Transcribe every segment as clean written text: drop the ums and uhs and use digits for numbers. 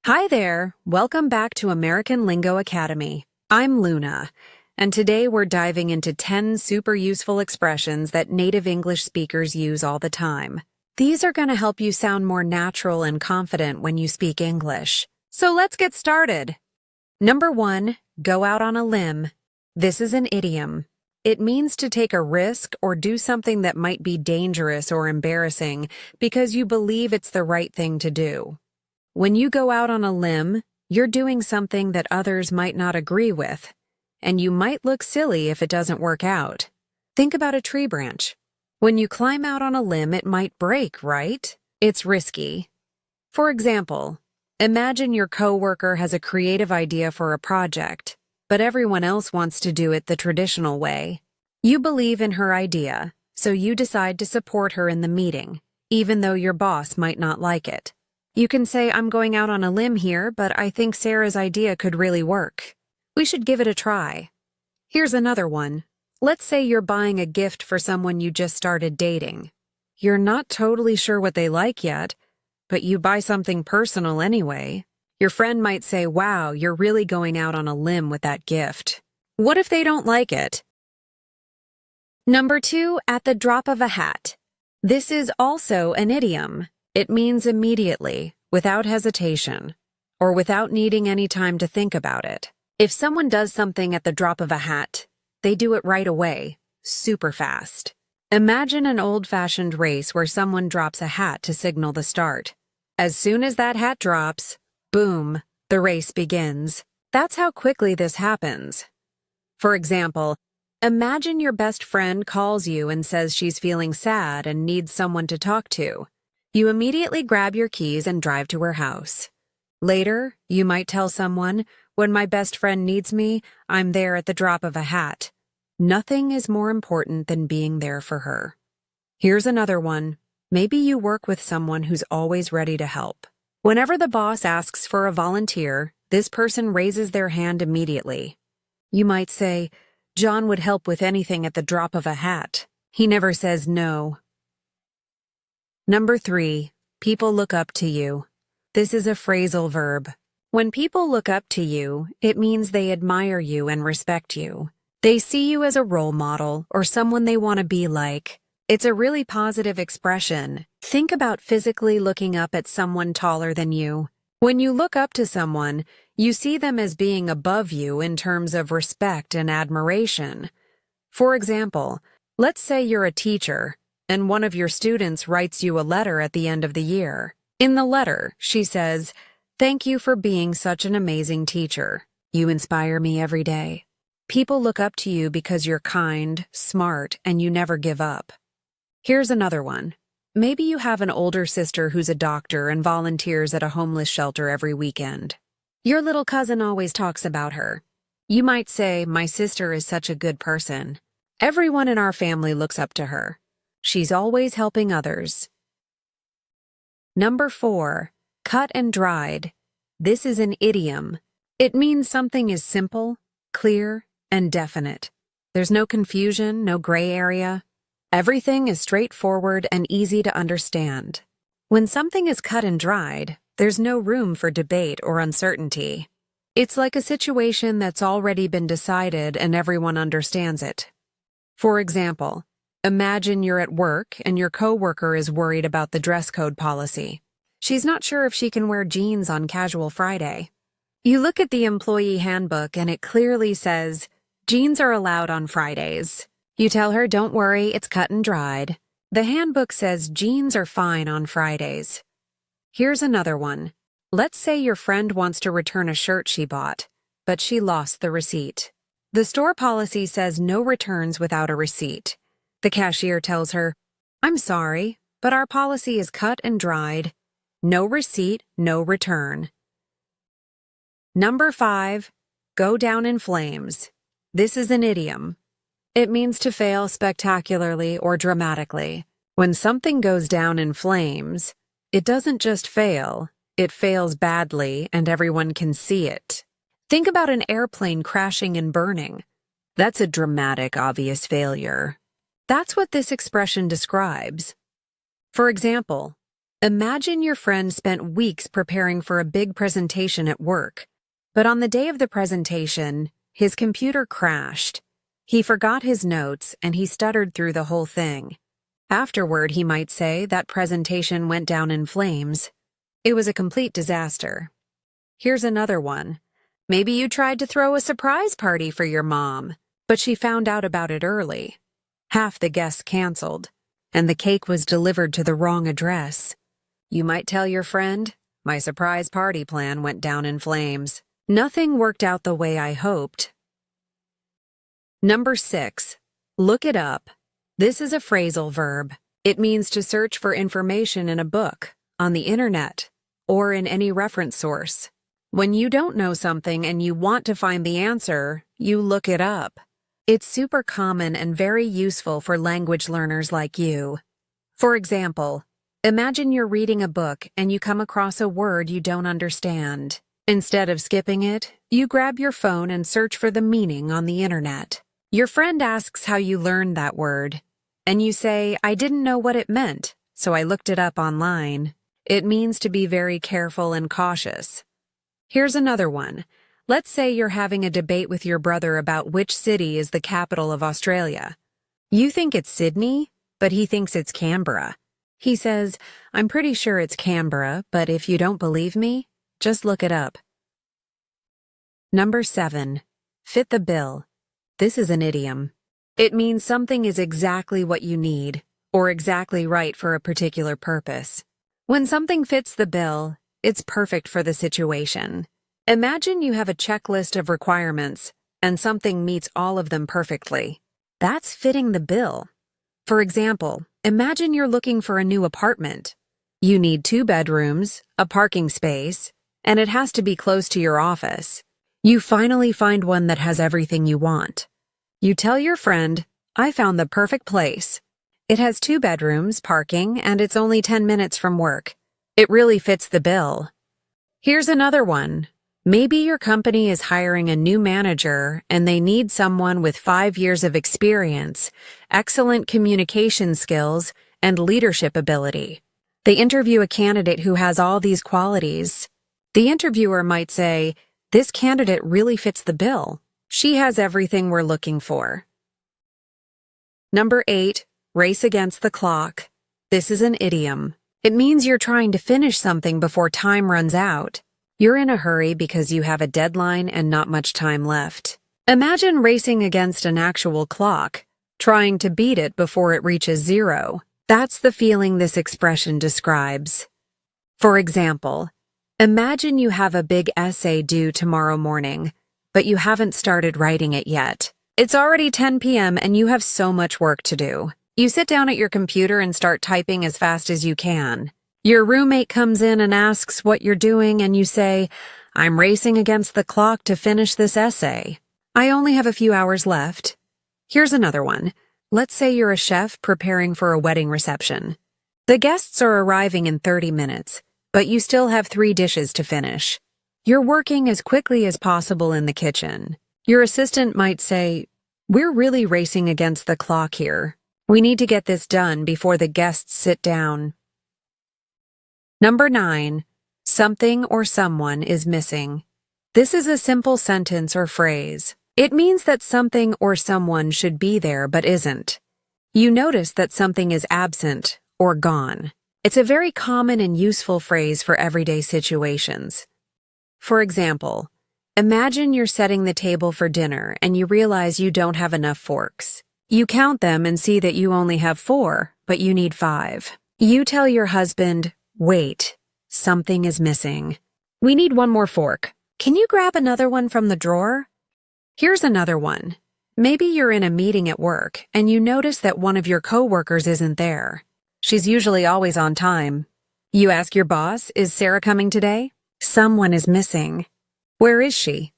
Hi there, welcome back to American Lingo Academy. I'm Luna, and today we're diving into 10 super useful expressions that native English speakers use all the time. These are going to help you sound more natural and confident when you speak English. So let's get started. Number 1, go out on a limb. This is an idiom. It means to take a risk or do something that might be dangerous or embarrassing because you believe it's the right thing to do. When you go out on a limb, you're doing something that others might not agree with, and you might look silly if it doesn't work out. Think about a tree branch. When you climb out on a limb, it might break, right? It's risky. For example, imagine your coworker has a creative idea for a project, but everyone else wants to do it the traditional way. You believe in her idea, so you decide to support her in the meeting, even though your boss might not like it. You can say, I'm going out on a limb here, but I think Sarah's idea could really work. We should give it a try. Here's another one. Let's say you're buying a gift for someone you just started dating. You're not totally sure what they like yet, but you buy something personal anyway. Your friend might say, wow, you're really going out on a limb with that gift. What if they don't like it? Number 2, at the drop of a hat. This is also an idiom. It means immediately, without hesitation, or without needing any time to think about it. If someone does something at the drop of a hat, they do it right away, super fast. Imagine an old-fashioned race where someone drops a hat to signal the start. As soon as that hat drops, boom, the race begins. That's how quickly this happens. For example, imagine your best friend calls you and says she's feeling sad and needs someone to talk to. You immediately grab your keys and drive to her house. Later, you might tell someone, when my best friend needs me, I'm there at the drop of a hat. Nothing is more important than being there for her. Here's another one. Maybe you work with someone who's always ready to help. Whenever the boss asks for a volunteer, this person raises their hand immediately. You might say, John would help with anything at the drop of a hat. He never says no. Number 3, people look up to you. This is a phrasal verb. When people look up to you, it means they admire you and respect you. They see you as a role model or someone they want to be like. It's a really positive expression. Think about physically looking up at someone taller than you. When you look up to someone, you see them as being above you in terms of respect and admiration. For example, let's say you're a teacher, and one of your students writes you a letter at the end of the year. In the letter, she says, "Thank you for being such an amazing teacher. You inspire me every day." People look up to you because you're kind, smart, and you never give up. Here's another one. Maybe you have an older sister who's a doctor and volunteers at a homeless shelter every weekend. Your little cousin always talks about her. You might say, my sister is such a good person. Everyone in our family looks up to her. She's always helping others. Number 4, cut and dried. This is an idiom. It means something is simple, clear, and definite. There's no confusion, no gray area. Everything is straightforward and easy to understand. When something is cut and dried, there's no room for debate or uncertainty. It's like a situation that's already been decided and everyone understands it. For example, imagine you're at work and your coworker is worried about the dress code policy. She's not sure if she can wear jeans on Casual Friday. You look at the employee handbook and it clearly says, jeans are allowed on Fridays. You tell her, don't worry, it's cut and dried. The handbook says jeans are fine on Fridays. Here's another one. Let's say your friend wants to return a shirt she bought, but she lost the receipt. The store policy says no returns without a receipt. The cashier tells her, I'm sorry, but our policy is cut and dried. No receipt, no return. Number 5, go down in flames. This is an idiom. It means to fail spectacularly or dramatically. When something goes down in flames, it doesn't just fail, it fails badly and everyone can see it. Think about an airplane crashing and burning. That's a dramatic, obvious failure. That's what this expression describes. For example, Imagine your friend spent weeks preparing for a big presentation at work, but on the day of the presentation, his computer crashed. He forgot his notes and he stuttered through the whole thing. Afterward, he might say that presentation went down in flames. It was a complete disaster. Here's another one. Maybe you tried to throw a surprise party for your mom, but she found out about it early. Half the guests canceled, and the cake was delivered to the wrong address. You might tell your friend, "My surprise party plan went down in flames. Nothing worked out the way I hoped." Number 6. Look it up. This is a phrasal verb. It means to search for information in a book, on the internet, or in any reference source. When you don't know something and you want to find the answer, you look it up. It's super common and very useful for language learners like you. For example, imagine you're reading a book and you come across a word you don't understand. Instead of skipping it, you grab your phone and search for the meaning on the internet. Your friend asks how you learned that word, and you say, "I didn't know what it meant, so I looked it up online." It means to be very careful and cautious. Here's another one. Let's say you're having a debate with your brother about which city is the capital of Australia. You think it's Sydney, but he thinks it's Canberra. He says, "I'm pretty sure it's Canberra, but if you don't believe me, just look it up." Number 7. Fit the bill. This is an idiom. It means something is exactly what you need, or exactly right for a particular purpose. When something fits the bill, it's perfect for the situation. Imagine you have a checklist of requirements, and something meets all of them perfectly. That's fitting the bill. For example, imagine you're looking for a new apartment. You need 2 bedrooms, a parking space, and it has to be close to your office. You finally find one that has everything you want. You tell your friend, "I found the perfect place. It has 2 bedrooms, parking, and it's only 10 minutes from work. It really fits the bill." Here's another one. Maybe your company is hiring a new manager and they need someone with 5 years of experience, excellent communication skills, and leadership ability. They interview a candidate who has all these qualities. The interviewer might say, "This candidate really fits the bill. She has everything we're looking for." Number 8. Race against the clock. This is an idiom. It means you're trying to finish something before time runs out. You're in a hurry because you have a deadline and not much time left. Imagine racing against an actual clock, trying to beat it before it reaches 0. That's the feeling this expression describes. For example, imagine you have a big essay due tomorrow morning, but you haven't started writing it yet. It's already 10 p.m. and you have so much work to do. You sit down at your computer and start typing as fast as you can. Your roommate comes in and asks what you're doing and you say, "I'm racing against the clock to finish this essay. I only have a few hours left." Here's another one. Let's say you're a chef preparing for a wedding reception. The guests are arriving in 30 minutes, but you still have 3 dishes to finish. You're working as quickly as possible in the kitchen. Your assistant might say, "We're really racing against the clock here. We need to get this done before the guests sit down." Number 9. Something or someone is missing. This is a simple sentence or phrase. It means that something or someone should be there but isn't. You notice that something is absent or gone. It's a very common and useful phrase for everyday situations. For example, imagine you're setting the table for dinner and you realize you don't have enough forks. You count them and see that you only have 4, but you need 5. You tell your husband, "Wait, something is missing. We need 1 more fork. Can you grab another one from the drawer?" Here's another one. Maybe you're in a meeting at work and you notice that one of your coworkers isn't there. She's usually always on time. You ask your boss, "Is Sarah coming today?" Someone is missing. Where is she?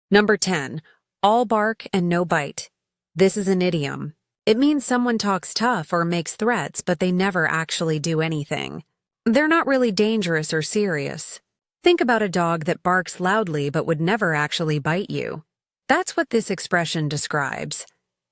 Number 10. All bark and no bite. This is an idiom. It means someone talks tough or makes threats, but they never actually do anything. They're not really dangerous or serious. Think about a dog that barks loudly but would never actually bite you. That's what this expression describes.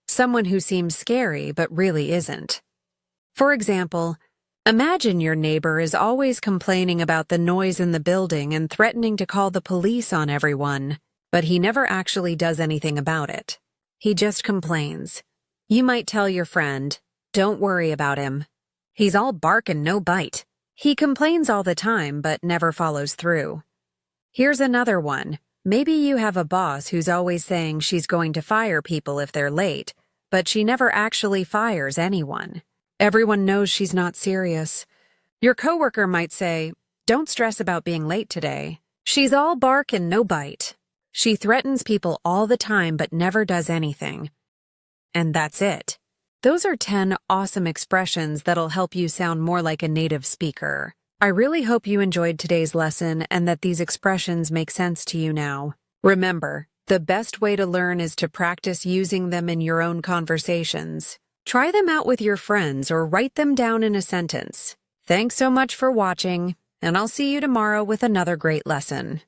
Someone who seems scary but really isn't. For example, Imagine your neighbor is always complaining about the noise in the building and threatening to call the police on everyone, but he never actually does anything about it. He just complains. You might tell your friend, "Don't worry about him. He's all bark and no bite. He complains all the time but never follows through." Here's another one. Maybe you have a boss who's always saying she's going to fire people if they're late, but she never actually fires anyone. Everyone knows she's not serious. Your coworker might say, "Don't stress about being late today. She's all bark and no bite. She threatens people all the time but never does anything." And that's it. Those are 10 awesome expressions that'll help you sound more like a native speaker. I really hope you enjoyed today's lesson and that these expressions make sense to you now. Remember, the best way to learn is to practice using them in your own conversations. Try them out with your friends or write them down in a sentence. Thanks so much for watching, and I'll see you tomorrow with another great lesson.